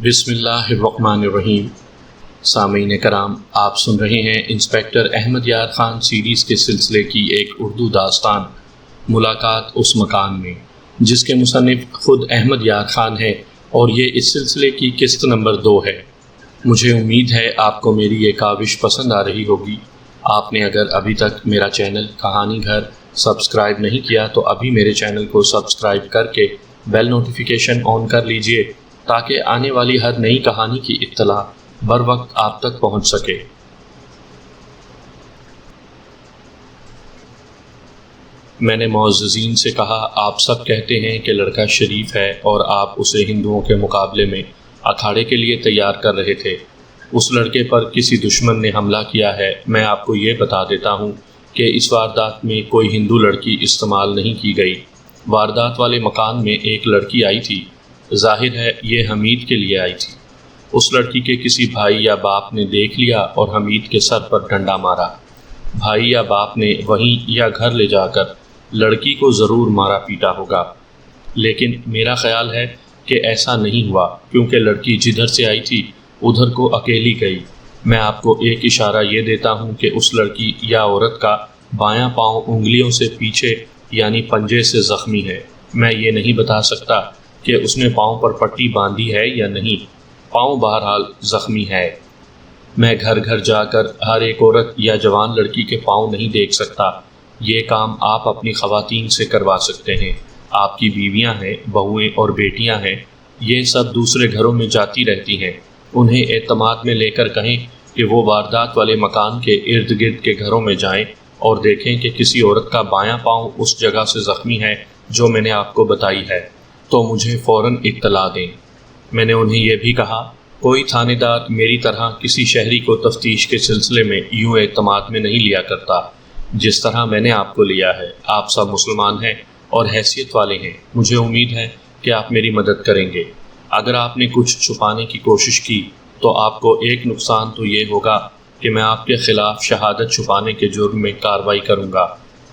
بسم اللہ الرحمن الرحیم۔ سامعین کرام، آپ سن رہے ہیں انسپیکٹر احمد یار خان سیریز کے سلسلے کی ایک اردو داستان ملاقات اس مکان میں، جس کے مصنف خود احمد یار خان ہے اور یہ اس سلسلے کی قسط نمبر 2 ہے۔ مجھے امید ہے آپ کو میری یہ کاوش پسند آ رہی ہوگی۔ آپ نے اگر ابھی تک میرا چینل کہانی گھر سبسکرائب نہیں کیا تو ابھی میرے چینل کو سبسکرائب کر کے بیل نوٹیفیکیشن آن کر لیجئے تاکہ آنے والی ہر نئی کہانی کی اطلاع بر وقت آپ تک پہنچ سکے۔ میں نے معززین سے کہا، آپ سب کہتے ہیں کہ لڑکا شریف ہے اور آپ اسے ہندوؤں کے مقابلے میں اکھاڑے کے لیے تیار کر رہے تھے۔ اس لڑکے پر کسی دشمن نے حملہ کیا ہے۔ میں آپ کو یہ بتا دیتا ہوں کہ اس واردات میں کوئی ہندو لڑکی استعمال نہیں کی گئی۔ واردات والے مکان میں ایک لڑکی آئی تھی، ظاہر ہے یہ حمید کے لیے آئی تھی۔ اس لڑکی کے کسی بھائی یا باپ نے دیکھ لیا اور حمید کے سر پر ڈنڈا مارا۔ بھائی یا باپ نے وہیں یا گھر لے جا کر لڑکی کو ضرور مارا پیٹا ہوگا، لیکن میرا خیال ہے کہ ایسا نہیں ہوا، کیونکہ لڑکی جدھر سے آئی تھی ادھر کو اکیلی گئی۔ میں آپ کو ایک اشارہ یہ دیتا ہوں کہ اس لڑکی یا عورت کا بایاں پاؤں انگلیوں سے پیچھے یعنی پنجے سے زخمی ہے۔ میں یہ نہیں بتا سکتا کہ اس نے پاؤں پر پٹی باندھی ہے یا نہیں، پاؤں بہرحال زخمی ہے۔ میں گھر گھر جا کر ہر ایک عورت یا جوان لڑکی کے پاؤں نہیں دیکھ سکتا۔ یہ کام آپ اپنی خواتین سے کروا سکتے ہیں۔ آپ کی بیویاں ہیں، بہویں اور بیٹیاں ہیں، یہ سب دوسرے گھروں میں جاتی رہتی ہیں۔ انہیں اعتماد میں لے کر کہیں کہ وہ واردات والے مکان کے ارد گرد کے گھروں میں جائیں اور دیکھیں کہ کسی عورت کا بایاں پاؤں اس جگہ سے زخمی ہے جو میں نے آپ کو بتائی ہے، تو مجھے فوراً اطلاع دیں۔ میں نے انہیں یہ بھی کہا، کوئی تھانے دار میری طرح کسی شہری کو تفتیش کے سلسلے میں یوں اعتماد میں نہیں لیا کرتا جس طرح میں نے آپ کو لیا ہے۔ آپ سب مسلمان ہیں اور حیثیت والے ہیں، مجھے امید ہے کہ آپ میری مدد کریں گے۔ اگر آپ نے کچھ چھپانے کی کوشش کی تو آپ کو ایک نقصان تو یہ ہوگا کہ میں آپ کے خلاف شہادت چھپانے کے جرم میں کارروائی کروں گا۔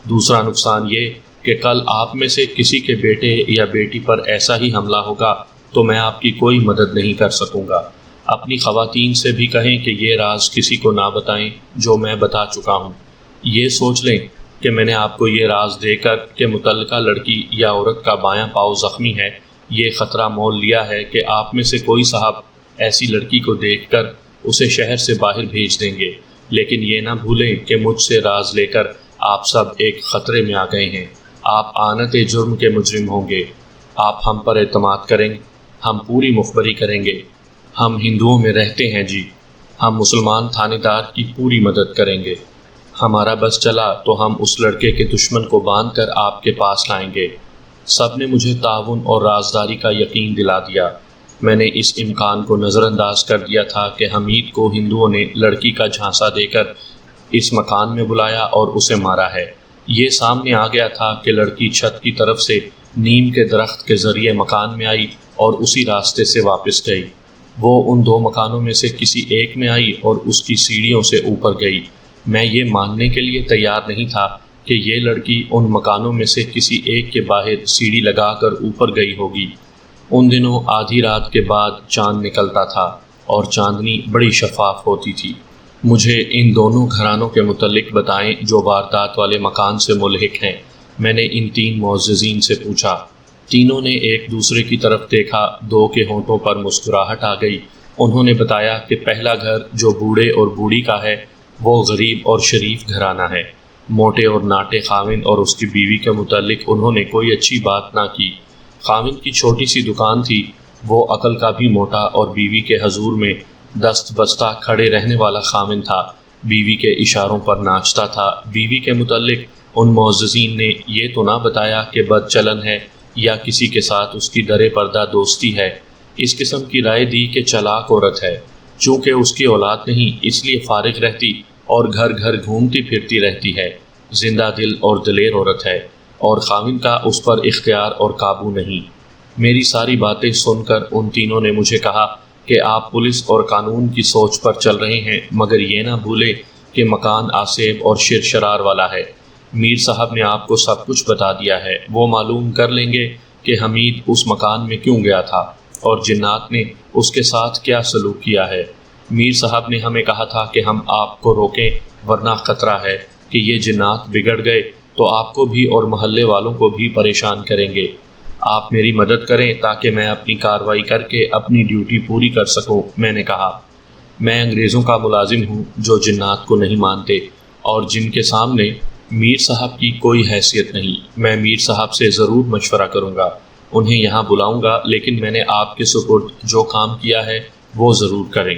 دوسرا نقصان یہ کہ کل آپ میں سے کسی کے بیٹے یا بیٹی پر ایسا ہی حملہ ہوگا تو میں آپ کی کوئی مدد نہیں کر سکوں گا۔ اپنی خواتین سے بھی کہیں کہ یہ راز کسی کو نہ بتائیں جو میں بتا چکا ہوں۔ یہ سوچ لیں کہ میں نے آپ کو یہ راز دے کر کہ متعلقہ لڑکی یا عورت کا بایاں پاؤں زخمی ہے، یہ خطرہ مول لیا ہے کہ آپ میں سے کوئی صاحب ایسی لڑکی کو دیکھ کر اسے شہر سے باہر بھیج دیں گے، لیکن یہ نہ بھولیں کہ مجھ سے راز لے کر آپ سب ایک خطرے میں آ گئے ہیں۔ آپ آنت جرم کے مجرم ہوں گے۔ آپ ہم پر اعتماد کریں، ہم پوری مخبری کریں گے۔ ہم ہندوؤں میں رہتے ہیں جی، ہم مسلمان تھانے دار کی پوری مدد کریں گے۔ ہمارا بس چلا تو ہم اس لڑکے کے دشمن کو باندھ کر آپ کے پاس لائیں گے۔ سب نے مجھے تعاون اور رازداری کا یقین دلا دیا۔ میں نے اس امکان کو نظر انداز کر دیا تھا کہ حمید کو ہندوؤں نے لڑکی کا جھانسا دے کر اس مکان میں بلایا اور اسے مارا ہے۔ یہ سامنے آ گیا تھا کہ لڑکی چھت کی طرف سے نیم کے درخت کے ذریعے مکان میں آئی اور اسی راستے سے واپس گئی۔ وہ ان 2 مکانوں میں سے کسی ایک میں آئی اور اس کی سیڑھیوں سے اوپر گئی۔ میں یہ ماننے کے لیے تیار نہیں تھا کہ یہ لڑکی ان مکانوں میں سے کسی ایک کے باہر سیڑھی لگا کر اوپر گئی ہوگی۔ ان دنوں آدھی رات کے بعد چاند نکلتا تھا اور چاندنی بڑی شفاف ہوتی تھی۔ مجھے ان دونوں گھرانوں کے متعلق بتائیں جو واردات والے مکان سے ملحق ہیں۔ میں نے ان 3 معززین سے پوچھا۔ تینوں نے ایک دوسرے کی طرف دیکھا، 2 کے ہونٹوں پر مسکراہٹ آ گئی۔ انہوں نے بتایا کہ پہلا گھر جو بوڑھے اور بوڑھی کا ہے وہ غریب اور شریف گھرانہ ہے۔ موٹے اور ناٹے خاوند اور اس کی بیوی کے متعلق انہوں نے کوئی اچھی بات نہ کی۔ خاوند کی چھوٹی سی دکان تھی، وہ عقل کا بھی موٹا اور بیوی کے حضور میں دست بستہ کھڑے رہنے والا خاوند تھا، بیوی کے اشاروں پر ناچتا تھا۔ بیوی کے متعلق ان معززین نے یہ تو نہ بتایا کہ بد چلن ہے یا کسی کے ساتھ اس کی درِ پردہ دوستی ہے، اس قسم کی رائے دی کہ چلاک عورت ہے، چونکہ اس کی اولاد نہیں اس لیے فارغ رہتی اور گھر گھر گھومتی پھرتی رہتی ہے، زندہ دل اور دلیر عورت ہے، اور خاوند کا اس پر اختیار اور قابو نہیں۔ میری ساری باتیں سن کر ان تینوں نے مجھے کہا کہ آپ پولیس اور قانون کی سوچ پر چل رہے ہیں، مگر یہ نہ بھولیں کہ مکان آسیب اور شرشرار والا ہے۔ میر صاحب نے آپ کو سب کچھ بتا دیا ہے، وہ معلوم کر لیں گے کہ حمید اس مکان میں کیوں گیا تھا۔ اور جنات نے اس کے ساتھ کیا سلوک کیا ہے۔ میر صاحب نے ہمیں کہا تھا کہ ہم آپ کو روکیں، ورنہ خطرہ ہے کہ یہ جنات بگڑ گئے تو آپ کو بھی اور محلے والوں کو بھی پریشان کریں گے۔ آپ میری مدد کریں تاکہ میں اپنی کارروائی کر کے اپنی ڈیوٹی پوری کر سکوں۔ میں نے کہا، میں انگریزوں کا ملازم ہوں جو جنات کو نہیں مانتے اور جن کے سامنے میر صاحب کی کوئی حیثیت نہیں۔ میں میر صاحب سے ضرور مشورہ کروں گا، انہیں یہاں بلاؤں گا، لیکن میں نے آپ کے سپرد جو کام کیا ہے وہ ضرور کریں۔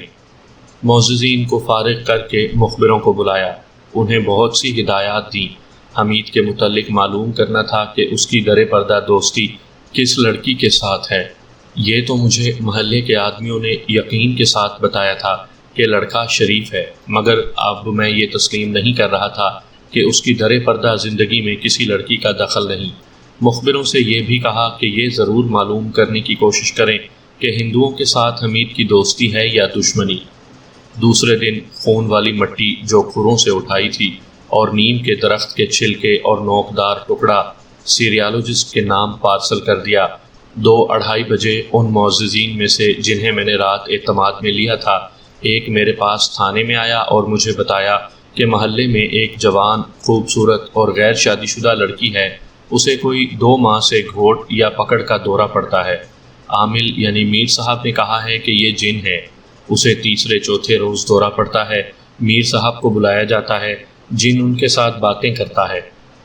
معززین کو فارغ کر کے مخبروں کو بلایا، انہیں بہت سی ہدایات دیں۔ حمید کے متعلق معلوم کرنا تھا کہ اس کی در پردہ دوستی کس لڑکی کے ساتھ ہے۔ یہ تو مجھے محلے کے آدمیوں نے یقین کے ساتھ بتایا تھا کہ لڑکا شریف ہے، مگر اب میں یہ تسلیم نہیں کر رہا تھا کہ اس کی در پردہ زندگی میں کسی لڑکی کا دخل نہیں۔ مخبروں سے یہ بھی کہا کہ یہ ضرور معلوم کرنے کی کوشش کریں کہ ہندوؤں کے ساتھ حمید کی دوستی ہے یا دشمنی۔ دوسرے دن خون والی مٹی جو کھروں سے اٹھائی تھی اور نیم کے درخت کے چھلکے اور نوکدار ٹکڑا سیریالوجسٹ کے نام پارسل کر دیا۔ 2-2:30 بجے ان معززین میں سے جنہیں میں نے رات اعتماد میں لیا تھا، ایک میرے پاس تھانے میں آیا اور مجھے بتایا کہ محلے میں ایک جوان، خوبصورت اور غیر شادی شدہ لڑکی ہے، اسے کوئی 2 ماہ سے گھوٹ یا پکڑ کا دورہ پڑتا ہے۔ عامل یعنی میر صاحب نے کہا ہے کہ یہ جن ہے، اسے تیسرے چوتھے روز دورہ پڑتا ہے۔ میر صاحب کو بلایا جاتا ہے، جن ان کے ساتھ باتیں کرتا ہے۔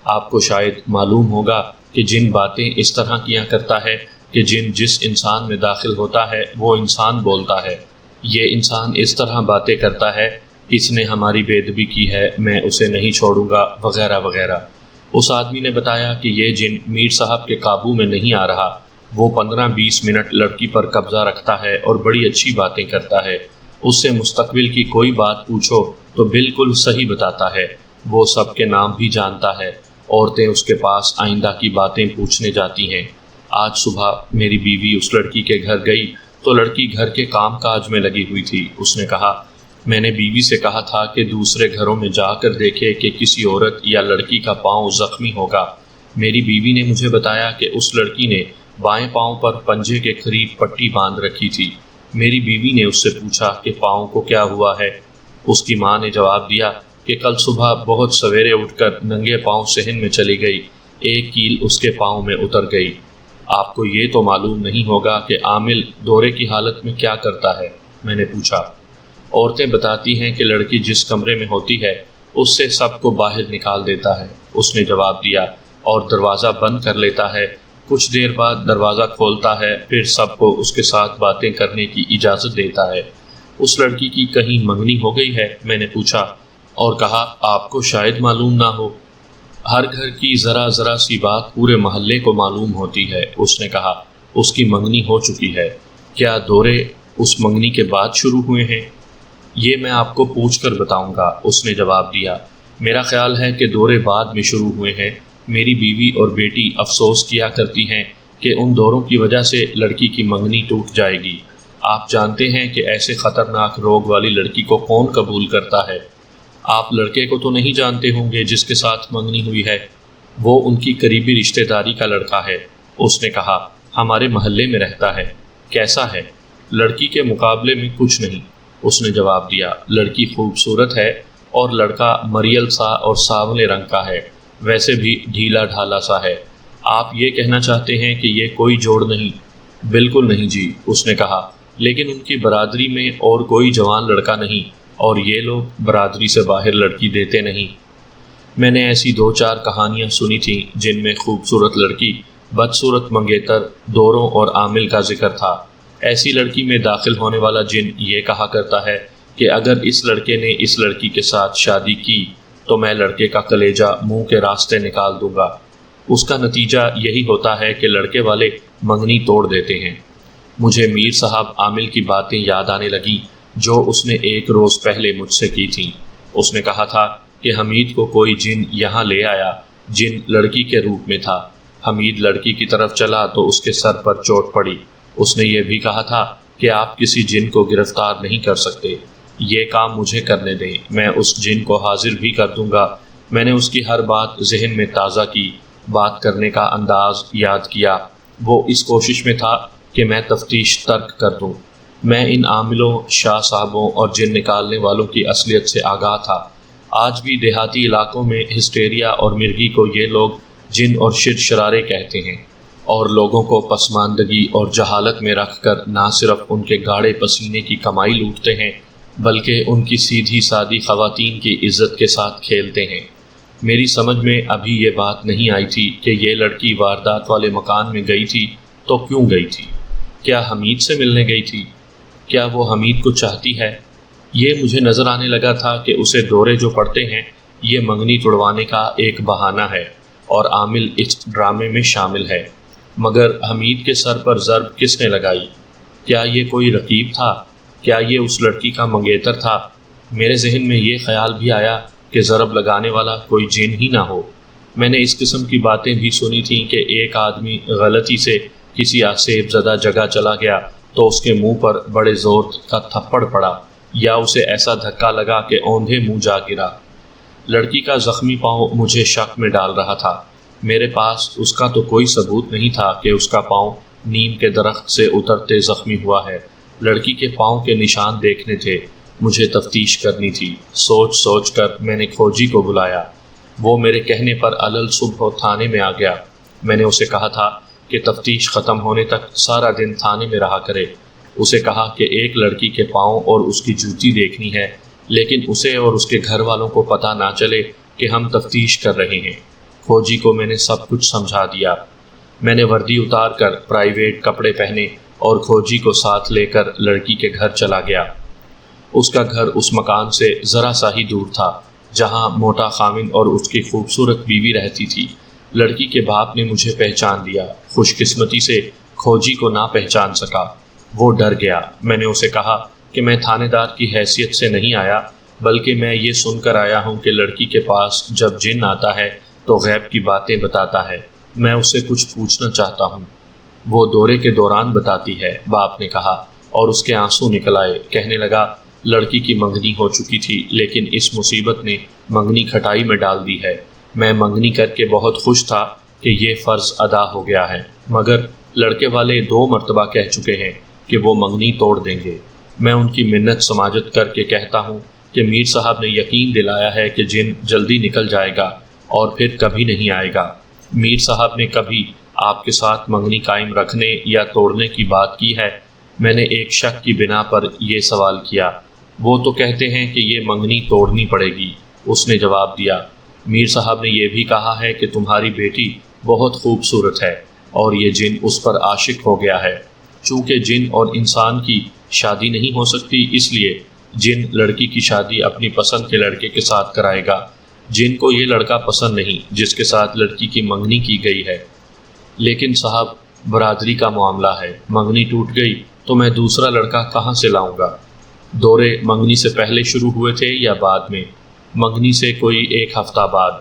آپ کو شاید معلوم ہوگا کہ جن باتیں اس طرح کیا کرتا ہے کہ جن جس انسان میں داخل ہوتا ہے وہ انسان بولتا ہے، یہ انسان اس طرح باتیں کرتا ہے، اس نے ہماری بے ادبی کی ہے، میں اسے نہیں چھوڑوں گا، وغیرہ وغیرہ۔ اس آدمی نے بتایا کہ یہ جن میر صاحب کے قابو میں نہیں آ رہا، وہ 15-20 منٹ لڑکی پر قبضہ رکھتا ہے اور بڑی اچھی باتیں کرتا ہے۔ اس سے مستقبل کی کوئی بات پوچھو تو بالکل صحیح بتاتا ہے، وہ سب کے نام بھی جانتا ہے۔ عورتیں اس کے پاس آئندہ کی باتیں پوچھنے جاتی ہیں۔ آج صبح میری بیوی اس لڑکی کے گھر گئی تو لڑکی گھر کے کام کاج میں لگی ہوئی تھی۔ اس نے کہا، میں نے بیوی سے کہا تھا کہ دوسرے گھروں میں جا کر دیکھے کہ کسی عورت یا لڑکی کا پاؤں زخمی ہوگا۔ میری بیوی نے مجھے بتایا کہ اس لڑکی نے بائیں پاؤں پر پنجے کے قریب پٹی باندھ رکھی تھی۔ میری بیوی نے اس سے پوچھا کہ پاؤں کو کیا ہوا ہے؟ اس کی ماں نے جواب دیا کہ کل صبح بہت سویرے اٹھ کر ننگے پاؤں صحن میں چلی گئی، ایک کیل اس کے پاؤں میں اتر گئی۔ آپ کو یہ تو معلوم نہیں ہوگا کہ عامل دورے کی حالت میں کیا کرتا ہے؟ میں نے پوچھا۔ عورتیں بتاتی ہیں کہ لڑکی جس کمرے میں ہوتی ہے اس سے سب کو باہر نکال دیتا ہے، اس نے جواب دیا، اور دروازہ بند کر لیتا ہے۔ کچھ دیر بعد دروازہ کھولتا ہے، پھر سب کو اس کے ساتھ باتیں کرنے کی اجازت دیتا ہے۔ اس لڑکی کی کہیں منگنی ہو گئی ہے؟ میں نے پوچھا، اور کہا، آپ کو شاید معلوم نہ ہو، ہر گھر کی ذرا ذرا سی بات پورے محلے کو معلوم ہوتی ہے۔ اس نے کہا، اس کی منگنی ہو چکی ہے۔ کیا دورے اس منگنی کے بعد شروع ہوئے ہیں؟ یہ میں آپ کو پوچھ کر بتاؤں گا، اس نے جواب دیا۔ میرا خیال ہے کہ دورے بعد میں شروع ہوئے ہیں۔ میری بیوی اور بیٹی افسوس کیا کرتی ہیں کہ ان دوروں کی وجہ سے لڑکی کی منگنی ٹوٹ جائے گی۔ آپ جانتے ہیں کہ ایسے خطرناک روگ والی لڑکی کو کون قبول کرتا ہے؟ آپ لڑکے کو تو نہیں جانتے ہوں گے جس کے ساتھ منگنی ہوئی ہے؟ وہ ان کی قریبی رشتہ داری کا لڑکا ہے۔ اس نے کہا، ہمارے محلے میں رہتا ہے۔ کیسا ہے؟ لڑکی کے مقابلے میں کچھ نہیں، اس نے جواب دیا۔ لڑکی خوبصورت ہے اور لڑکا مریل سا اور سانولے رنگ کا ہے، ویسے بھی ڈھیلا ڈھالا سا ہے۔ آپ یہ کہنا چاہتے ہیں کہ یہ کوئی جوڑ نہیں؟ بالکل نہیں جی، اس نے کہا، لیکن ان کی برادری میں اور کوئی جوان لڑکا نہیں، اور یہ لوگ برادری سے باہر لڑکی دیتے نہیں۔ میں نے ایسی 2-4 کہانیاں سنی تھیں جن میں خوبصورت لڑکی، بدصورت منگیتر، دوروں اور عامل کا ذکر تھا۔ ایسی لڑکی میں داخل ہونے والا جن یہ کہا کرتا ہے کہ اگر اس لڑکے نے اس لڑکی کے ساتھ شادی کی تو میں لڑکے کا کلیجہ منہ کے راستے نکال دوں گا۔ اس کا نتیجہ یہی ہوتا ہے کہ لڑکے والے منگنی توڑ دیتے ہیں۔ مجھے میر صاحب عامل کی باتیں یاد آنے لگیں جو اس نے 1 روز پہلے مجھ سے کی تھیں۔ اس نے کہا تھا کہ حمید کو کوئی جن یہاں لے آیا، جن لڑکی کے روپ میں تھا۔ حمید لڑکی کی طرف چلا تو اس کے سر پر چوٹ پڑی۔ اس نے یہ بھی کہا تھا کہ آپ کسی جن کو گرفتار نہیں کر سکتے، یہ کام مجھے کرنے دیں، میں اس جن کو حاضر بھی کر دوں گا۔ میں نے اس کی ہر بات ذہن میں تازہ کی، بات کرنے کا انداز یاد کیا۔ وہ اس کوشش میں تھا کہ میں تفتیش ترک کر دوں۔ میں ان عاملوں، شاہ صاحبوں اور جن نکالنے والوں کی اصلیت سے آگاہ تھا۔ آج بھی دیہاتی علاقوں میں ہسٹیریا اور مرگی کو یہ لوگ جن اور شرشرارے کہتے ہیں، اور لوگوں کو پسماندگی اور جہالت میں رکھ کر نہ صرف ان کے گاڑے پسینے کی کمائی لوٹتے ہیں بلکہ ان کی سیدھی سادی خواتین کی عزت کے ساتھ کھیلتے ہیں۔ میری سمجھ میں ابھی یہ بات نہیں آئی تھی کہ یہ لڑکی واردات والے مکان میں گئی تھی تو کیوں گئی تھی؟ کیا حمید سے ملنے گئی تھی؟ کیا وہ حمید کو چاہتی ہے؟ یہ مجھے نظر آنے لگا تھا کہ اسے دورے جو پڑتے ہیں یہ منگنی توڑوانے کا ایک بہانہ ہے اور عامل اس ڈرامے میں شامل ہے۔ مگر حمید کے سر پر ضرب کس نے لگائی؟ کیا یہ کوئی رقیب تھا؟ کیا یہ اس لڑکی کا منگیتر تھا؟ میرے ذہن میں یہ خیال بھی آیا کہ ضرب لگانے والا کوئی جن ہی نہ ہو۔ میں نے اس قسم کی باتیں بھی سنی تھیں کہ ایک آدمی غلطی سے کسی آسیب زدہ جگہ چلا گیا تو اس کے منہ پر بڑے زور کا تھپڑ پڑا یا اسے ایسا دھکا لگا کہ اوندھے منہ جا گرا۔ لڑکی کا زخمی پاؤں مجھے شک میں ڈال رہا تھا۔ میرے پاس اس کا تو کوئی ثبوت نہیں تھا کہ اس کا پاؤں نیم کے درخت سے اترتے زخمی ہوا ہے۔ لڑکی کے پاؤں کے نشان دیکھنے تھے، مجھے تفتیش کرنی تھی۔ سوچ سوچ کر میں نے کھوجی کو بلایا۔ وہ میرے کہنے پر علل صبح تھانے میں آ گیا۔ میں نے اسے کہا تھا کہ تفتیش ختم ہونے تک سارا دن تھانے میں رہا کرے۔ اسے کہا کہ ایک لڑکی کے پاؤں اور اس کی جوتی دیکھنی ہے، لیکن اسے اور اس کے گھر والوں کو پتہ نہ چلے کہ ہم تفتیش کر رہے ہیں۔ کھوجی کو میں نے سب کچھ سمجھا دیا۔ میں نے وردی اتار کر پرائیویٹ کپڑے پہنے اور کھوجی کو ساتھ لے کر لڑکی کے گھر چلا گیا۔ اس کا گھر اس مکان سے ذرا سا ہی دور تھا جہاں موٹا خاوند اور اس کی خوبصورت بیوی رہتی تھی۔ لڑکی کے باپ نے مجھے پہچان لیا۔ خوش قسمتی سے کھوجی کو نہ پہچان سکا۔ وہ ڈر گیا۔ میں نے اسے کہا کہ میں تھانے دار کی حیثیت سے نہیں آیا، بلکہ میں یہ سن کر آیا ہوں کہ لڑکی کے پاس جب جن آتا ہے تو غیب کی باتیں بتاتا ہے۔ میں اس سے کچھ پوچھنا چاہتا ہوں۔ وہ دورے کے دوران بتاتی ہے، باپ نے کہا، اور اس کے آنسو نکل آئے۔ کہنے لگا، لڑکی کی منگنی ہو چکی تھی، لیکن اس مصیبت نے منگنی کھٹائی میں ڈال دی ہے۔ میں منگنی کر کے بہت خوش تھا کہ یہ فرض ادا ہو گیا ہے، مگر لڑکے والے 2 مرتبہ کہہ چکے ہیں کہ وہ منگنی توڑ دیں گے۔ میں ان کی منت سماجت کر کے کہتا ہوں کہ میر صاحب نے یقین دلایا ہے کہ جن جلدی نکل جائے گا اور پھر کبھی نہیں آئے گا۔ میر صاحب نے کبھی آپ کے ساتھ منگنی قائم رکھنے یا توڑنے کی بات کی ہے؟ میں نے ایک شک کی بنا پر یہ سوال کیا۔ وہ تو کہتے ہیں کہ یہ منگنی توڑنی پڑے گی، اس نے جواب دیا۔ میر صاحب نے یہ بھی کہا ہے کہ تمہاری بیٹی بہت خوبصورت ہے اور یہ جن اس پر عاشق ہو گیا ہے۔ چونکہ جن اور انسان کی شادی نہیں ہو سکتی، اس لیے جن لڑکی کی شادی اپنی پسند کے لڑکے کے ساتھ کرائے گا۔ جن کو یہ لڑکا پسند نہیں جس کے ساتھ لڑکی کی منگنی کی گئی ہے۔ لیکن صاحب، برادری کا معاملہ ہے، منگنی ٹوٹ گئی تو میں دوسرا لڑکا کہاں سے لاؤں گا؟ دورے منگنی سے پہلے شروع ہوئے تھے یا بعد میں؟ منگنی سے کوئی 1 ہفتہ بعد۔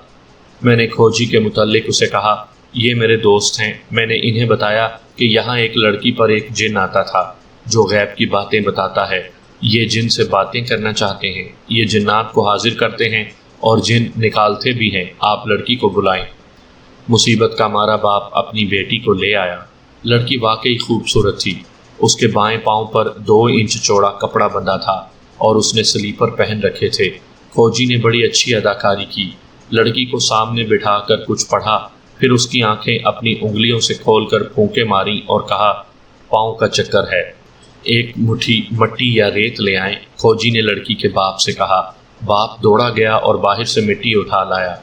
میں نے کھوجی کے متعلق اسے کہا، یہ میرے دوست ہیں۔ میں نے انہیں بتایا کہ یہاں ایک لڑکی پر ایک جن آتا تھا جو غیب کی باتیں بتاتا ہے۔ یہ جن سے باتیں کرنا چاہتے ہیں، یہ جنات کو حاضر کرتے ہیں اور جن نکالتے بھی ہیں۔ آپ لڑکی کو بلائیں۔ مصیبت کا مارا باپ اپنی بیٹی کو لے آیا۔ لڑکی واقعی خوبصورت تھی۔ اس کے بائیں پاؤں پر 2 انچ چوڑا کپڑا بندھا تھا اور اس نے سلیپر پہن رکھے تھے۔ کھوجی نے بڑی اچھی اداکاری کی۔ لڑکی کو سامنے بٹھا کر کچھ پڑھا، پھر اس کی آنکھیں اپنی انگلیوں سے کھول کر پھونکے ماری اور کہا، پاؤں کا چکر ہے، ایک مٹھی مٹی یا ریت لے آئیں۔ کھوجی نے لڑکی کے باپ سے کہا۔ باپ دوڑا گیا اور باہر سے مٹی اٹھا لایا۔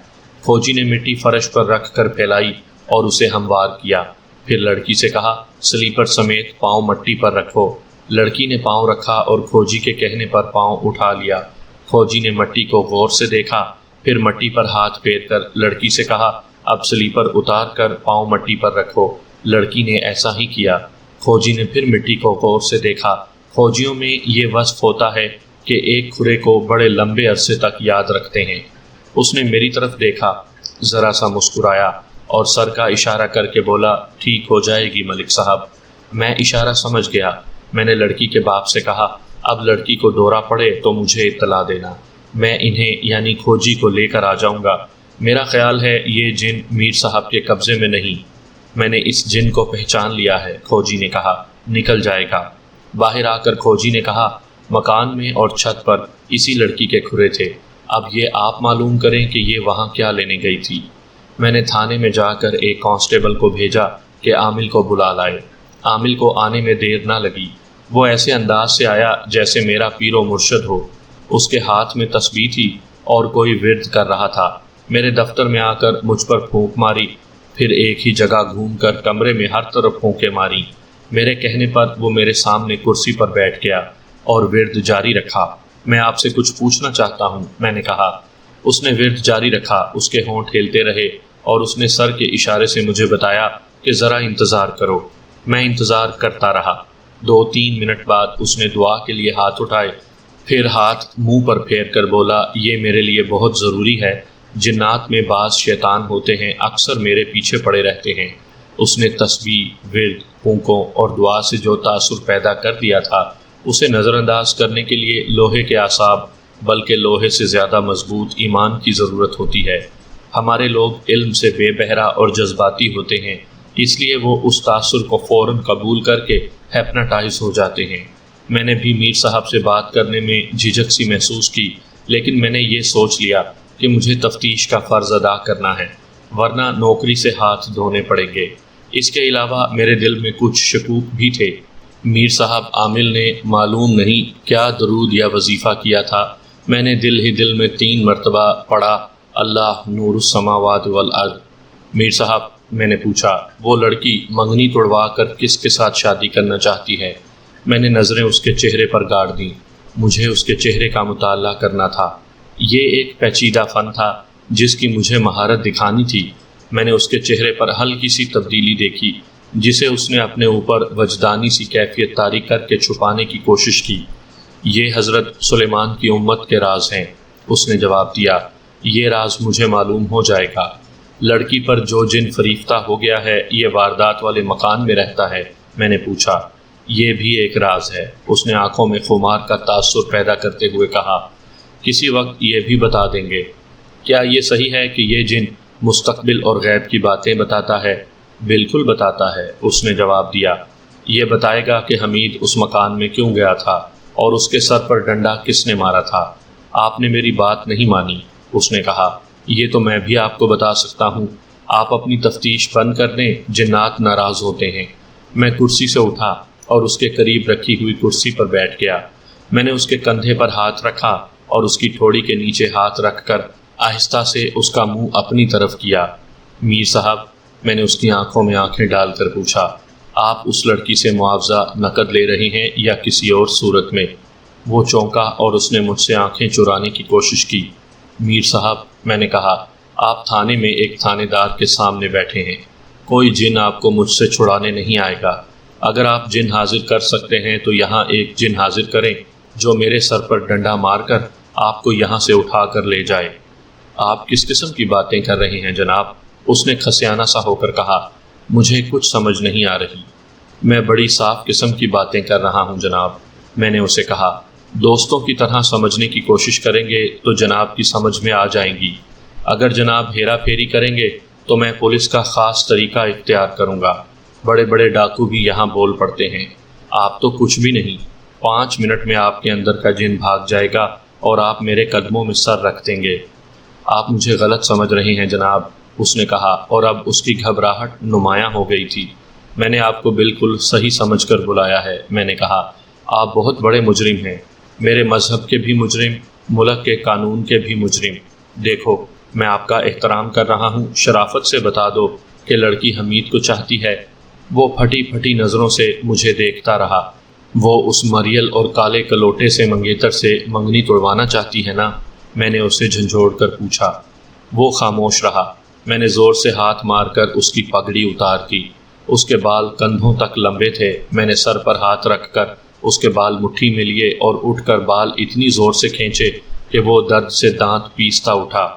کھوجی نے مٹی فرش پر رکھ کر پھیلائی اور اسے ہموار کیا۔ پھر لڑکی سے کہا، سلیپر سمیت پاؤں مٹی پر رکھو۔ لڑکی نے پاؤں رکھا اور کھوجی کے کہنے پر پاؤں اٹھا لیا۔ کھوجی نے مٹی کو غور سے دیکھا، پھر مٹی پر ہاتھ پھیر کر لڑکی سے کہا، اب سلیپر اتار کر پاؤں مٹی پر رکھو۔ لڑکی نے ایسا ہی کیا۔ کھوجی نے پھر مٹی کو غور سے دیکھا۔ کھوجیوں میں یہ وصف ہوتا ہے کہ ایک کھرے کو بڑے لمبے عرصے تک یاد رکھتے ہیں۔ اس نے میری طرف دیکھا، ذرا سا مسکرایا اور سر کا اشارہ کر کے بولا، ٹھیک ہو جائے گی ملک صاحب۔ میں اشارہ سمجھ گیا۔ میں نے لڑکی کے باپ سے کہا، اب لڑکی کو دورہ پڑے تو مجھے اطلاع دینا، میں انہیں یعنی کھوجی کو لے کر آ جاؤں گا۔ میرا خیال ہے یہ جن میر صاحب کے قبضے میں نہیں۔ میں نے اس جن کو پہچان لیا ہے، کھوجی نے کہا۔ نکل جائے گا۔ باہر آ کر کھوجی نے کہا، مکان میں اور چھت پر اسی لڑکی کے کھرے تھے، اب یہ آپ معلوم کریں کہ یہ وہاں کیا لینے گئی تھی۔ میں نے تھانے میں جا کر ایک کانسٹیبل کو بھیجا کہ عامل کو بلا لائے۔ عامل کو آنے میں دیر نہ لگی۔ وہ ایسے انداز سے آیا جیسے میرا پیر و مرشد ہو۔ اس کے ہاتھ میں تسبیح تھی اور کوئی ورد کر رہا تھا۔ میرے دفتر میں آ کر مجھ پر پھونک ماری، پھر ایک ہی جگہ گھوم کر کمرے میں ہر طرف پھونکیں ماری۔ میرے کہنے پر وہ میرے سامنے کرسی پر بیٹھ گیا اور ورد جاری رکھا۔ میں آپ سے کچھ پوچھنا چاہتا ہوں، میں نے کہا۔ اس نے ورد جاری رکھا، اس کے ہونٹ ہلتے رہے اور اس نے سر کے اشارے سے مجھے بتایا کہ ذرا انتظار کرو۔ میں انتظار کرتا رہا۔ 2-3 منٹ بعد اس نے دعا کے لیے ہاتھ اٹھائے، پھر ہاتھ منہ پر پھیر کر بولا، یہ میرے لیے بہت ضروری ہے، جنات میں بعض شیطان ہوتے ہیں، اکثر میرے پیچھے پڑے رہتے ہیں۔ اس نے تسبیح، ورد، پھونکوں اور دعا سے جو تاثر پیدا کر دیا تھا، اسے نظر انداز کرنے کے لیے لوہے کے اعصاب بلکہ لوہے سے زیادہ مضبوط ایمان کی ضرورت ہوتی ہے۔ ہمارے لوگ علم سے بے بہرا اور جذباتی ہوتے ہیں، اس لیے وہ اس تاثر کو فوراً قبول کر کے ہیپناٹائز ہو جاتے ہیں۔ میں نے بھی میر صاحب سے بات کرنے میں جھجک سی محسوس کی، لیکن میں نے یہ سوچ لیا کہ مجھے تفتیش کا فرض ادا کرنا ہے، ورنہ نوکری سے ہاتھ دھونے پڑیں گے۔ اس کے علاوہ میرے دل میں کچھ شکوک بھی تھے۔ میر صاحب عامل نے معلوم نہیں کیا درود یا وظیفہ کیا تھا۔ میں نے دل ہی دل میں 3 مرتبہ پڑھا، اللہ نور السماوات والارض۔ میر صاحب، میں نے پوچھا، وہ لڑکی منگنی توڑوا کر کس کے ساتھ شادی کرنا چاہتی ہے؟ میں نے نظریں اس کے چہرے پر گاڑ دیں۔ مجھے اس کے چہرے کا مطالعہ کرنا تھا۔ یہ ایک پیچیدہ فن تھا جس کی مجھے مہارت دکھانی تھی۔ میں نے اس کے چہرے پر ہلکی سی تبدیلی دیکھی جسے اس نے اپنے اوپر وجدانی سی کیفیت طاری کر کے چھپانے کی کوشش کی۔ یہ حضرت سلیمان کی امت کے راز ہیں، اس نے جواب دیا۔ یہ راز مجھے معلوم ہو جائے گا۔ لڑکی پر جو جن فریفتہ ہو گیا ہے یہ واردات والے مکان میں رہتا ہے، میں نے پوچھا۔ یہ بھی ایک راز ہے، اس نے آنکھوں میں خمار کا تاثر پیدا کرتے ہوئے کہا۔ کسی وقت یہ بھی بتا دیں گے۔ کیا یہ صحیح ہے کہ یہ جن مستقبل اور غیب کی باتیں بتاتا ہے؟ بالکل بتاتا ہے، اس نے جواب دیا۔ یہ بتائے گا کہ حمید اس مکان میں کیوں گیا تھا اور اس کے سر پر ڈنڈا کس نے مارا تھا۔ آپ نے میری بات نہیں مانی، اس نے کہا۔ یہ تو میں بھی آپ کو بتا سکتا ہوں، آپ اپنی تفتیش بند کر دیں، جنات ناراض ہوتے ہیں۔ میں کرسی سے اٹھا اور اس کے قریب رکھی ہوئی کرسی پر بیٹھ گیا۔ میں نے اس کے کندھے پر ہاتھ رکھا اور اس کی ٹھوڑی کے نیچے ہاتھ رکھ کر آہستہ سے اس کا منہ اپنی طرف کیا۔ میر صاحب، میں نے اس کی آنکھوں میں آنکھیں ڈال کر پوچھا، آپ اس لڑکی سے معاوضہ نقد لے رہے ہیں یا کسی اور صورت میں؟ وہ چونکا اور اس نے مجھ سے آنکھیں چرانے کی کوشش کی۔ میر صاحب، میں نے کہا، آپ تھانے میں ایک تھانے دار کے سامنے بیٹھے ہیں، کوئی جن آپ کو مجھ سے چھڑانے نہیں آئے گا۔ اگر آپ جن حاضر کر سکتے ہیں تو یہاں ایک جن حاضر کریں جو میرے سر پر ڈنڈا مار کر آپ کو یہاں سے اٹھا کر لے جائے۔ آپ کس قسم کی باتیں کر رہے ہیں جناب؟ اس نے کھسیانہ سا ہو کر کہا۔ مجھے کچھ سمجھ نہیں آ رہی۔ میں بڑی صاف قسم کی باتیں کر رہا ہوں جناب، میں نے اسے کہا۔ دوستوں کی طرح سمجھنے کی کوشش کریں گے تو جناب کی سمجھ میں آ جائیں گی۔ اگر جناب ہیرا پھیری کریں گے تو میں پولیس کا خاص طریقہ اختیار کروں گا۔ بڑے بڑے ڈاکو بھی یہاں بول پڑتے ہیں، آپ تو کچھ بھی نہیں۔ 5 منٹ میں آپ کے اندر کا جن بھاگ جائے گا اور آپ میرے قدموں میں سر رکھ دیں گے۔ آپ مجھے غلط سمجھ رہے ہیں جناب، اس نے کہا، اور اب اس کی گھبراہٹ نمایاں ہو گئی تھی۔ میں نے آپ کو بالکل صحیح سمجھ کر بلایا ہے، میں نے کہا۔ آپ بہت بڑے مجرم ہیں، میرے مذہب کے بھی مجرم، ملک کے قانون کے بھی مجرم۔ دیکھو، میں آپ کا احترام کر رہا ہوں، شرافت سے بتا دو کہ لڑکی حمید کو چاہتی ہے۔ وہ پھٹی پھٹی نظروں سے مجھے دیکھتا رہا۔ وہ اس مریل اور کالے کلوٹے سے منگیتر سے منگنی توڑوانا چاہتی ہے نا؟ میں نے اسے جھنجھوڑ کر پوچھا۔ وہ خاموش رہا۔ میں نے زور سے ہاتھ مار کر اس کی پگڑی اتار دی۔ اس کے بال کندھوں تک لمبے تھے۔ میں نے سر پر ہاتھ رکھ کر اس کے بال مٹھی میں لیے اور اٹھ کر بال اتنی زور سے کھینچے کہ وہ درد سے دانت پیستا اٹھا۔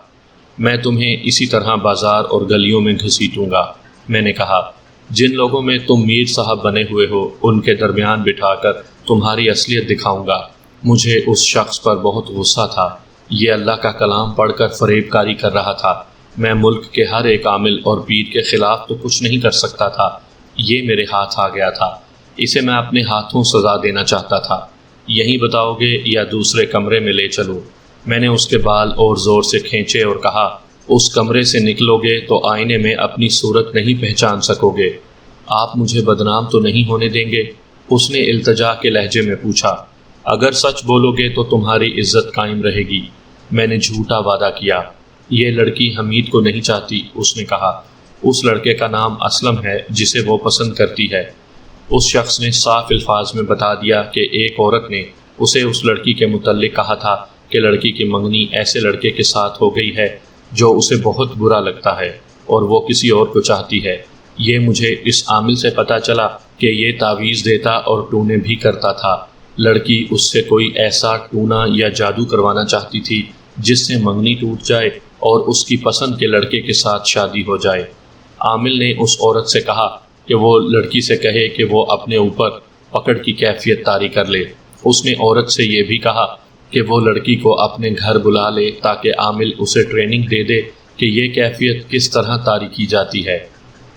میں تمہیں اسی طرح بازار اور گلیوں میں گھسیٹوں گا، میں نے کہا۔ جن لوگوں میں تم میر صاحب بنے ہوئے ہو ان کے درمیان بٹھا کر تمہاری اصلیت دکھاؤں گا۔ مجھے اس شخص پر بہت غصہ تھا۔ یہ اللہ کا کلام پڑھ کر فریب کاری کر رہا تھا۔ میں ملک کے ہر ایک عامل اور پیر کے خلاف تو کچھ نہیں کر سکتا تھا، یہ میرے ہاتھ آ گیا تھا۔ اسے میں اپنے ہاتھوں سزا دینا چاہتا تھا۔ یہیں بتاؤ گے یا دوسرے کمرے میں لے چلوں؟ میں نے اس کے بال اور زور سے کھینچے اور کہا، اس کمرے سے نکلو گے تو آئینے میں اپنی صورت نہیں پہچان سکو گے۔ آپ مجھے بدنام تو نہیں ہونے دیں گے؟ اس نے التجا کے لہجے میں پوچھا۔ اگر سچ بولو گے تو تمہاری عزت قائم رہے گی۔ میں نے جھوٹا وعدہ کیا۔ یہ لڑکی حمید کو نہیں چاہتی، اس نے کہا۔ اس لڑکے کا نام اسلم ہے جسے وہ پسند کرتی ہے۔ اس شخص نے صاف الفاظ میں بتا دیا کہ ایک عورت نے اسے اس لڑکی کے متعلق کہا تھا کہ لڑکی کی منگنی ایسے لڑکے کے ساتھ ہو گئی ہے جو اسے بہت برا لگتا ہے اور وہ کسی اور کو چاہتی ہے۔ یہ مجھے اس عامل سے پتہ چلا کہ یہ تعویذ دیتا اور ٹونے بھی کرتا تھا۔ لڑکی اس سے کوئی ایسا ٹونا یا جادو کروانا چاہتی تھی جس سے منگنی ٹوٹ جائے اور اس کی پسند کے لڑکے کے ساتھ شادی ہو جائے۔ عامل نے اس عورت سے کہا کہ وہ لڑکی سے کہے کہ وہ اپنے اوپر پکڑ کی کیفیت طاری کر لے۔ اس نے عورت سے یہ بھی کہا کہ وہ لڑکی کو اپنے گھر بلا لے تاکہ عامل اسے ٹریننگ دے دے کہ یہ کیفیت کس طرح طاری کی جاتی ہے۔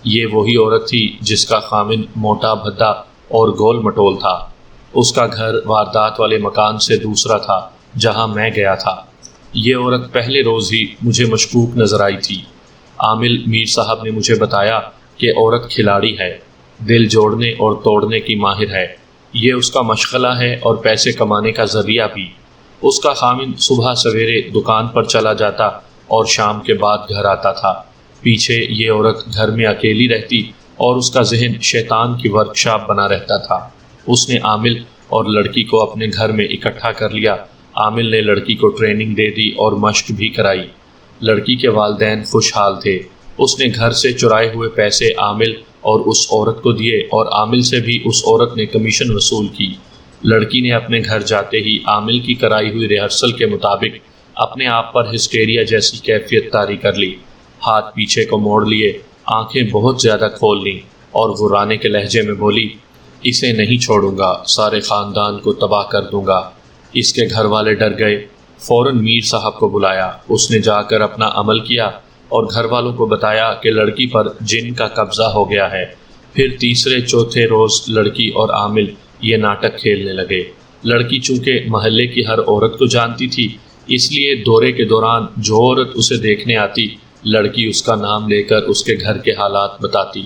یہ وہی عورت تھی جس کا خامن موٹا بھدا اور گول مٹول تھا۔ اس کا گھر واردات والے مکان سے دوسرا تھا جہاں میں گیا تھا۔ یہ عورت پہلے روز ہی مجھے مشکوک نظر آئی تھی۔ عامل میر صاحب نے مجھے بتایا کہ عورت کھلاڑی ہے، دل جوڑنے اور توڑنے کی ماہر ہے۔ یہ اس کا مشغلہ ہے اور پیسے کمانے کا ذریعہ بھی۔ اس کا خامن صبح سویرے دکان پر چلا جاتا اور شام کے بعد گھر آتا تھا۔ پیچھے یہ عورت گھر میں اکیلی رہتی اور اس کا ذہن شیطان کی ورکشاپ بنا رہتا تھا۔ اس نے عامل اور لڑکی کو اپنے گھر میں اکٹھا کر لیا۔ عامل نے لڑکی کو ٹریننگ دے دی اور مشق بھی کرائی۔ لڑکی کے والدین خوشحال تھے۔ اس نے گھر سے چرائے ہوئے پیسے عامل اور اس عورت کو دیے اور عامل سے بھی اس عورت نے کمیشن وصول کی۔ لڑکی نے اپنے گھر جاتے ہی عامل کی کرائی ہوئی ریہرسل کے مطابق اپنے آپ پر ہسٹیریا جیسی کیفیت طاری کر لی۔ ہاتھ پیچھے کو موڑ لیے، آنکھیں بہت زیادہ کھول لیں اور غرانے کے لہجے میں بولی، اسے نہیں چھوڑوں گا، سارے خاندان کو تباہ کر دوں گا۔ اس کے گھر والے ڈر گئے۔ فوراً میر صاحب کو بلایا۔ اس نے جا کر اپنا عمل کیا اور گھر والوں کو بتایا کہ لڑکی پر جن کا قبضہ ہو گیا ہے۔ پھر تیسرے چوتھے روز لڑکی اور عامل یہ ناٹک کھیلنے لگے۔ لڑکی چونکہ محلے کی ہر عورت کو جانتی تھی، اس لیے دورے کے دوران جو عورت اسے دیکھنے آتی، لڑکی اس کا نام لے کر اس کے گھر کے حالات بتاتی۔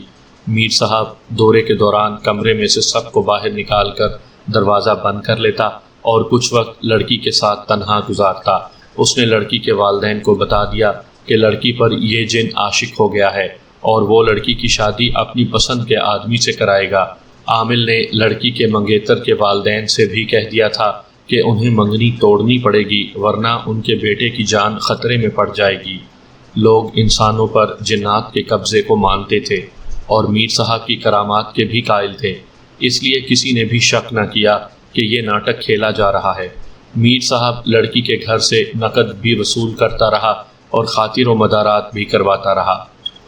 میر صاحب دورے کے دوران کمرے میں سے سب کو باہر نکال کر دروازہ بند کر لیتا اور کچھ وقت لڑکی کے ساتھ تنہا گزارتا۔ اس نے لڑکی کے والدین کو بتا دیا کہ لڑکی پر یہ جن عاشق ہو گیا ہے اور وہ لڑکی کی شادی اپنی پسند کے آدمی سے کرائے گا۔ عامل نے لڑکی کے منگیتر کے والدین سے بھی کہہ دیا تھا کہ انہیں منگنی توڑنی پڑے گی ورنہ ان کے بیٹے کی جان خطرے میں پڑ جائے گی۔ لوگ انسانوں پر جنات کے قبضے کو مانتے تھے اور میر صاحب کی کرامات کے بھی قائل تھے، اس لیے کسی نے بھی شک نہ کیا کہ یہ ناٹک کھیلا جا رہا ہے۔ میر صاحب لڑکی کے گھر سے نقد بھی وصول کرتا رہا اور خاطر و مدارات بھی کرواتا رہا،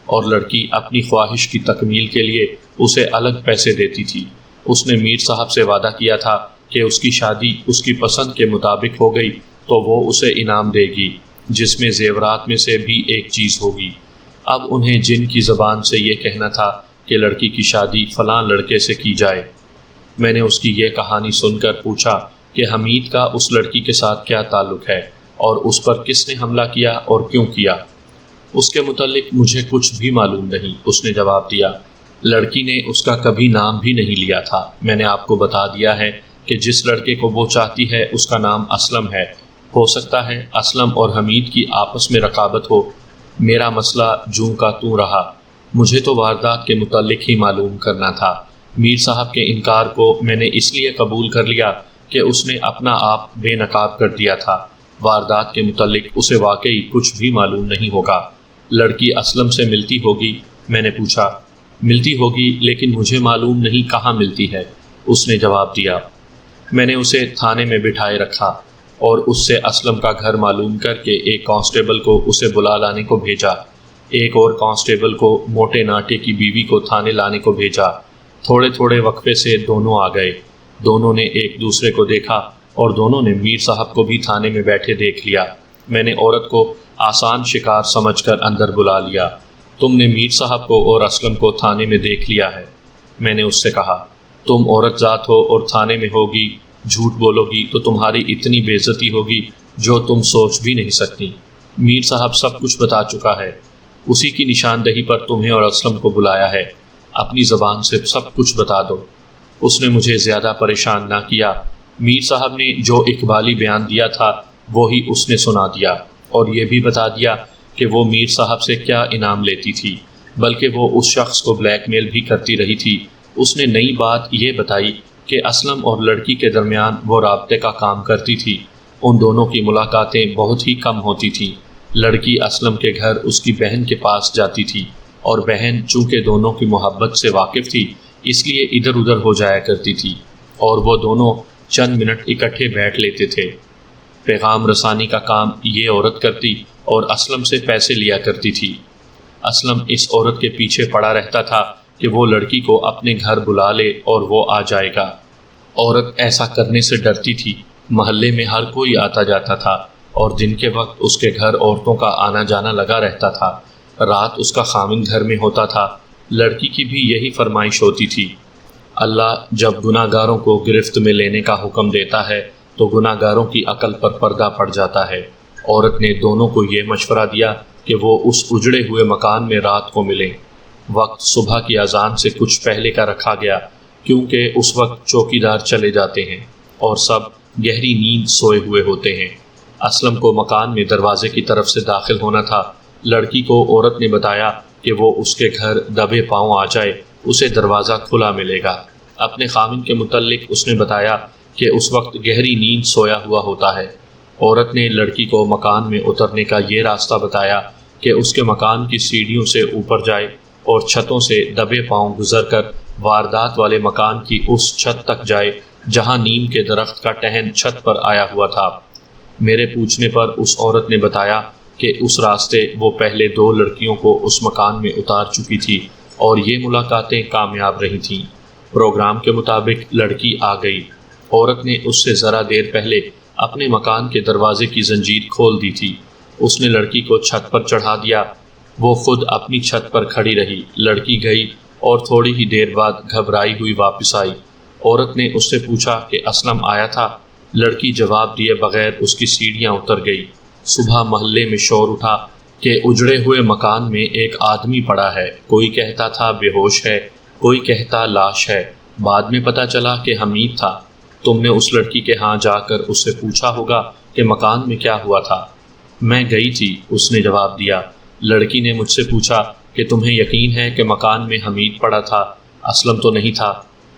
اور لڑکی اپنی خواہش کی تکمیل کے لیے اسے الگ پیسے دیتی تھی۔ اس نے میر صاحب سے وعدہ کیا تھا کہ اس کی شادی اس کی پسند کے مطابق ہو گئی تو وہ اسے انعام دے گی، جس میں زیورات میں سے بھی ایک چیز ہوگی۔ اب انہیں جن کی زبان سے یہ کہنا تھا کہ لڑکی کی شادی فلاں لڑکے سے کی جائے۔ میں نے اس کی یہ کہانی سن کر پوچھا کہ حمید کا اس لڑکی کے ساتھ کیا تعلق ہے اور اس پر کس نے حملہ کیا اور کیوں کیا؟ اس کے متعلق مجھے کچھ بھی معلوم نہیں، اس نے جواب دیا۔ لڑکی نے اس کا کبھی نام بھی نہیں لیا تھا۔ میں نے آپ کو بتا دیا ہے کہ جس لڑکے کو وہ چاہتی ہے اس کا نام اسلم ہے۔ ہو سکتا ہے اسلم اور حمید کی آپس میں رقابت ہو۔ میرا مسئلہ جوں کا توں رہا۔ مجھے تو واردات کے متعلق ہی معلوم کرنا تھا۔ میر صاحب کے انکار کو میں نے اس لیے قبول کر لیا کہ اس نے اپنا آپ بے نقاب کر دیا تھا۔ واردات کے متعلق اسے واقعی کچھ بھی معلوم نہیں ہوگا۔ لڑکی اسلم سے ملتی ہوگی؟ میں نے پوچھا۔ ملتی ہوگی، لیکن مجھے معلوم نہیں کہاں ملتی ہے، اس نے جواب دیا۔ میں نے اسے تھانے میں بٹھائے رکھا اور اس سے اسلم کا گھر معلوم کر کے ایک کانسٹیبل کو اسے بلا لانے کو بھیجا۔ ایک اور کانسٹیبل کو موٹے ناٹے کی بیوی کو تھانے لانے کو بھیجا۔ تھوڑے تھوڑے وقفے سے دونوں آ گئے۔ دونوں نے ایک دوسرے کو دیکھا اور دونوں نے میر صاحب کو بھی تھانے میں بیٹھے دیکھ لیا۔ میں نے عورت کو آسان شکار سمجھ کر اندر بلا لیا۔ تم نے میر صاحب کو اور اسلم کو تھانے میں دیکھ لیا ہے، میں نے اس سے کہا۔ تم عورت ذات ہو اور تھانے میں ہوگی، جھوٹ بولو گی تو تمہاری اتنی بے عزتی ہوگی جو تم سوچ بھی نہیں سکتی۔ میر صاحب سب کچھ بتا چکا ہے، اسی کی نشاندہی پر تمہیں اور اسلم کو بلایا ہے، اپنی زبان سے سب کچھ بتا دو۔ اس نے مجھے زیادہ پریشان نہ کیا۔ میر صاحب نے جو اقبالی بیان دیا تھا وہی اس نے سنا دیا، اور یہ بھی بتا دیا کہ وہ میر صاحب سے کیا انعام لیتی تھی، بلکہ وہ اس شخص کو بلیک میل بھی کرتی رہی تھی۔ اس نے نئی بات یہ بتائی کہ اسلم اور لڑکی کے درمیان وہ رابطے کا کام کرتی تھی۔ ان دونوں کی ملاقاتیں بہت ہی کم ہوتی تھیں۔ لڑکی اسلم کے گھر اس کی بہن کے پاس جاتی تھی، اور بہن چونکہ دونوں کی محبت سے واقف تھی اس لیے ادھر ادھر ہو جایا کرتی تھی، اور وہ دونوں چند منٹ اکٹھے بیٹھ لیتے تھے۔ پیغام رسانی کا کام یہ عورت کرتی اور اسلم سے پیسے لیا کرتی تھی۔ اسلم اس عورت کے پیچھے پڑا رہتا تھا کہ وہ لڑکی کو اپنے گھر بلا لے اور وہ آ جائے گا۔ عورت ایسا کرنے سے ڈرتی تھی۔ محلے میں ہر کوئی آتا جاتا تھا، اور دن کے وقت اس کے گھر عورتوں کا آنا جانا لگا رہتا تھا۔ رات اس کا خاوند گھر میں ہوتا تھا۔ لڑکی کی بھی یہی فرمائش ہوتی تھی۔ اللہ جب گناہ گاروں کو گرفت میں لینے کا حکم دیتا ہے تو گناہ گاروں کی عقل پر پردہ پڑ جاتا ہے۔ عورت نے دونوں کو یہ مشورہ دیا کہ وہ اس اجڑے ہوئے مکان میں رات کو ملیں۔ وقت صبح کی اذان سے کچھ پہلے کا رکھا گیا، کیونکہ اس وقت چوکیدار چلے جاتے ہیں اور سب گہری نیند سوئے ہوئے ہوتے ہیں۔ اسلم کو مکان میں دروازے کی طرف سے داخل ہونا تھا۔ لڑکی کو عورت نے بتایا کہ وہ اس کے گھر دبے پاؤں آ جائے، اسے دروازہ کھلا ملے گا۔ اپنے خاوند کے متعلق اس نے بتایا کہ اس وقت گہری نیند سویا ہوا ہوتا ہے۔ عورت نے لڑکی کو مکان میں اترنے کا یہ راستہ بتایا کہ اس کے مکان کی سیڑھیوں سے اوپر جائے اور چھتوں سے دبے پاؤں گزر کر واردات والے مکان کی اس چھت تک جائے جہاں نیم کے درخت کا ٹہن چھت پر آیا ہوا تھا۔ میرے پوچھنے پر اس عورت نے بتایا کہ اس راستے وہ پہلے 2 لڑکیوں کو اس مکان میں اتار چکی تھی، اور یہ ملاقاتیں کامیاب رہی تھیں۔ پروگرام کے مطابق لڑکی آ گئی۔ عورت نے اس سے ذرا دیر پہلے اپنے مکان کے دروازے کی زنجیر کھول دی تھی۔ اس نے لڑکی کو چھت پر چڑھا دیا۔ وہ خود اپنی چھت پر کھڑی رہی۔ لڑکی گئی اور تھوڑی ہی دیر بعد گھبرائی ہوئی واپس آئی۔ عورت نے اس سے پوچھا کہ اسلم آیا تھا؟ لڑکی جواب دیے بغیر اس کی سیڑھیاں اتر گئی۔ صبح محلے میں شور اٹھا کہ اجڑے ہوئے مکان میں ایک آدمی پڑا ہے۔ کوئی کہتا تھا بے ہوش ہے، کوئی کہتا لاش ہے۔ بعد میں پتہ چلا کہ حمید تھا۔ تم نے اس لڑکی کے ہاں جا کر اس سے پوچھا ہوگا کہ مکان میں کیا ہوا تھا؟ میں گئی تھی، اس نے جواب دیا۔ لڑکی نے مجھ سے پوچھا کہ تمہیں یقین ہے کہ مکان میں حمید پڑا تھا؟ اسلم تو نہیں تھا۔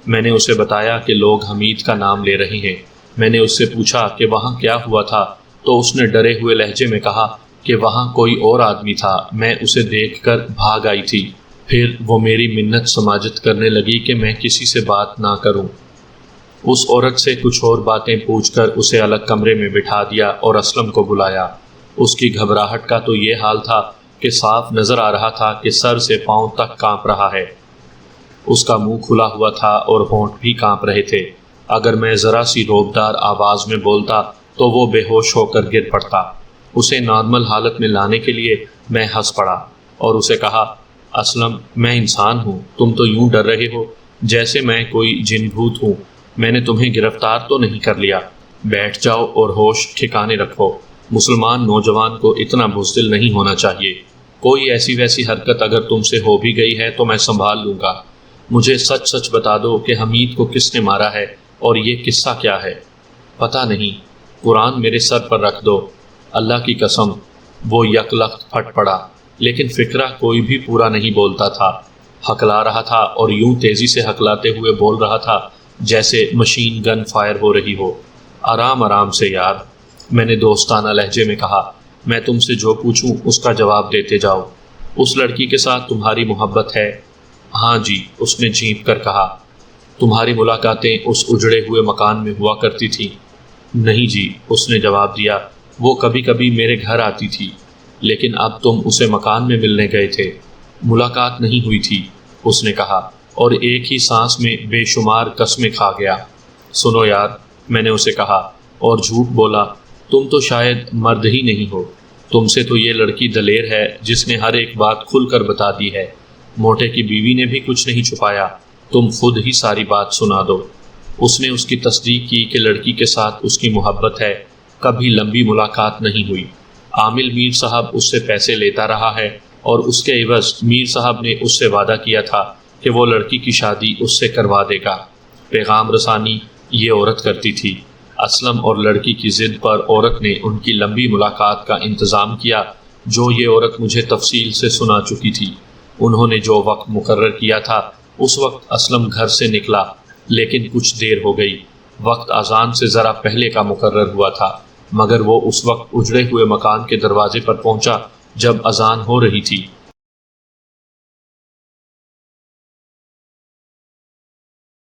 میں نے اسے بتایا کہ لوگ حمید کا نام لے رہے ہیں۔ میں نے اس سے پوچھا کہ وہاں کیا ہوا تھا، تو اس نے ڈرے ہوئے لہجے میں کہا کہ وہاں کوئی اور آدمی تھا، میں اسے دیکھ کر بھاگ آئی تھی۔ پھر وہ میری منت سماجت کرنے لگی کہ میں کسی سے بات نہ کروں۔ اس عورت سے کچھ اور باتیں پوچھ کر اسے الگ کمرے میں بٹھا دیا اور اسلم کو بلایا۔ اس کی گھبراہٹ کا تو یہ حال تھا کہ صاف نظر آ رہا تھا کہ سر سے پاؤں تک کانپ رہا ہے۔ اس کا منہ کھلا ہوا تھا اور ہونٹ بھی کانپ رہے تھے۔ اگر میں ذرا سی روبدار آواز میں بولتا تو وہ بے ہوش ہو کر گر پڑتا۔ اسے نارمل حالت میں لانے کے لیے میں ہنس پڑا اور اسے کہا، اسلم میں انسان ہوں، تم تو یوں ڈر رہے ہو جیسے میں کوئی جن بھوت ہوں۔ میں نے تمہیں گرفتار تو نہیں کر لیا۔ بیٹھ جاؤ اور ہوش ٹھکانے رکھو۔ مسلمان نوجوان کو اتنا بزدل نہیں ہونا چاہیے۔ کوئی ایسی ویسی حرکت اگر تم سے ہو بھی گئی ہے تو میں سنبھال لوں گا۔ مجھے سچ سچ بتا دو کہ حمید کو کس نے مارا ہے اور یہ قصہ کیا ہے؟ پتہ نہیں، قرآن میرے سر پر رکھ دو۔ اللہ کی قسم، وہ یک لخت پھٹ پڑا، لیکن فکرہ کوئی بھی پورا نہیں بولتا تھا۔ ہکلا رہا تھا اور یوں تیزی سے ہکلاتے ہوئے بول رہا تھا جیسے مشین گن فائر ہو رہی ہو۔ آرام آرام سے یار، میں نے دوستانہ لہجے میں کہا۔ میں تم سے جو پوچھوں اس کا جواب دیتے جاؤ۔ اس لڑکی کے ساتھ تمہاری محبت ہے؟ ہاں جی، اس نے جھینپ کر کہا۔ تمہاری ملاقاتیں اس اجڑے ہوئے مکان میں ہوا کرتی تھیں؟ نہیں جی، اس نے جواب دیا، وہ کبھی کبھی میرے گھر آتی تھی، لیکن اب تم اسے مکان میں ملنے گئے تھے۔ ملاقات نہیں ہوئی تھی، اس نے کہا، اور ایک ہی سانس میں بے شمار قسمیں کھا گیا۔ سنو یار، میں نے اسے کہا، اور جھوٹ بولا، تم تو شاید مرد ہی نہیں ہو۔ تم سے تو یہ لڑکی دلیر ہے جس نے ہر ایک بات کھل کر بتا دی ہے۔ موٹے کی بیوی نے بھی کچھ نہیں چھپایا۔ تم خود ہی ساری بات سنا دو۔ اس نے اس کی تصدیق کی کہ لڑکی کے ساتھ اس کی محبت ہے، کبھی لمبی ملاقات نہیں ہوئی۔ عامل میر صاحب اس سے پیسے لیتا رہا ہے اور اس کے عوض میر صاحب نے اس سے وعدہ کیا تھا کہ وہ لڑکی کی شادی اس سے کروا دے گا۔ پیغام رسانی یہ عورت کرتی تھی۔ اسلم اور لڑکی کی ضد پر عورت نے ان کی لمبی ملاقات کا انتظام کیا، جو یہ عورت مجھے تفصیل سے سنا چکی تھی۔ انہوں نے جو وقت مقرر کیا تھا اس وقت اسلم گھر سے نکلا، لیکن کچھ دیر ہو گئی۔ وقت اذان سے ذرا پہلے کا مقرر ہوا تھا، مگر وہ اس وقت اجڑے ہوئے مکان کے دروازے پر پہنچا جب اذان ہو رہی تھی۔